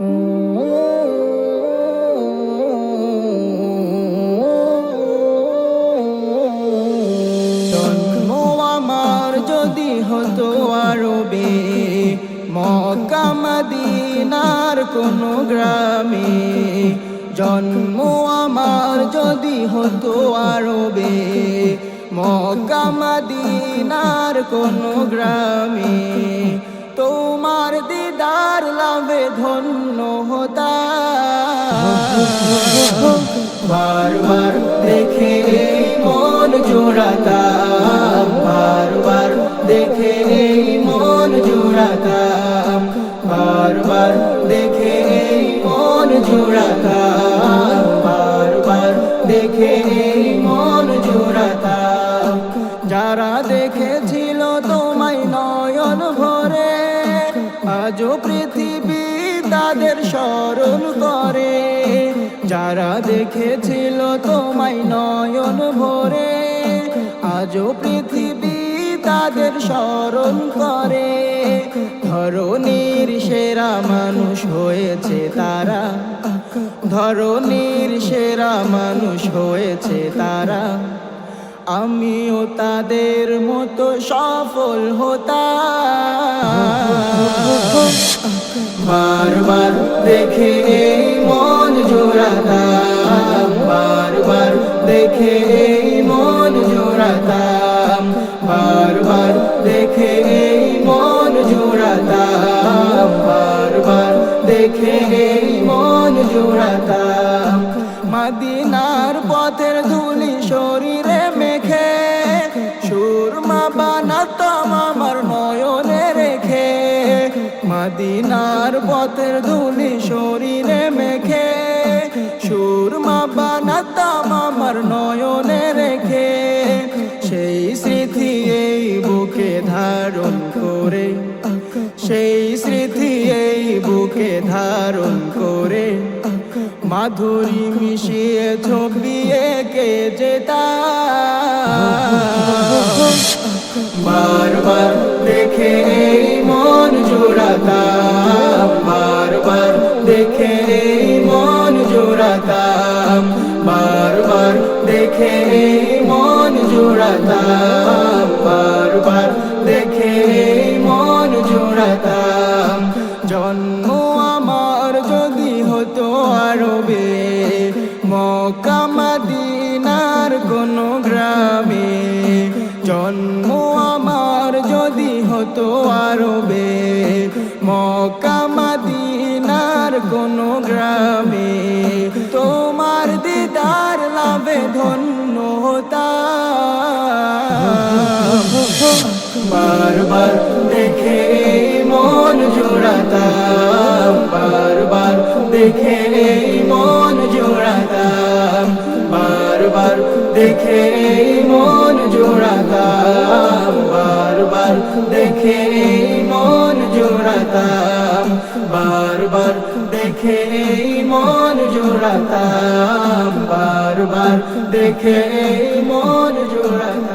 জন্ম আমার যদি হতো আরবে, মক্কা মদিনার কোনো গ্রামে। জন্ম আমার যদি হতো আরবে, মক্কা মদিনার কোনো গ্রামে। তোমার দিদার লাভে ধন্য হতাম, বারবার দেখে মন জোড়াতাম, বারবার দেখে মন জোড়াতাম, বারবার দেখে মন জোড়াতাম, বারবার দেখে মন জোড়াতাম। যারা দেখেছিল তোমায় নয়ন ভরে, আজও পৃথিবী তাদের স্মরণ করে। যারা দেখেছিল তোমায় নয়ন ভরে, আজও পৃথিবী তাদের স্মরণ করে। ধরনীর সেরা মানুষ হয়েছে তারা, ধরনীর সেরা মানুষ হয়েছে তারা। আমিও তাদের মতো সফল হতাম, বারবার দেখে মন জোড়াতাম, বারবার দেখে মন জোড়াতাম, বারবার দেখে মন জোড়াতাম, বারবার দেখে মন জোড়াতাম। মদিনার পথের ধুলি শরীরে মেখে, সুরমা বানাতাম আমার নয়নে রেখে। মদিনার পথের ধুলি শরীরে মেখে, সুরমা বানাতাম আমার নয়নে রেখে। সেই স্মৃতি এই বুকে ধারণ করে, সেই স্মৃতি এই বুকে ধারণ করে। মাধুরী মিশিয়ে ছবি এঁকে যেতাম, বারবার দেখে মন জোড়াতাম, বারবার দেখে মন জোড়াতাম, বারবার দেখে মন জোড়াতাম, বারবার দেখে মন জোড়াতাম। জন্ম আমার যদি হতো আরবে, মক্কা মদিনার কোনো গ্রামে। জন্ম আমার যদি হতো আরবে, মক্কা মদিনার কোনো গ্রামে। তোমার দিদার লাভে ধন্য হতাম, বারবার দেখে মন জোড়াতাম, বারবার দেখে মন জোড়াতাম, বারবার দেখে মন জোড়াতাম, বারবার দেখে মন জোড়াতাম, বারবার দেখে মন জোড়াতাম, বারবার দেখে মন জোড়াতাম।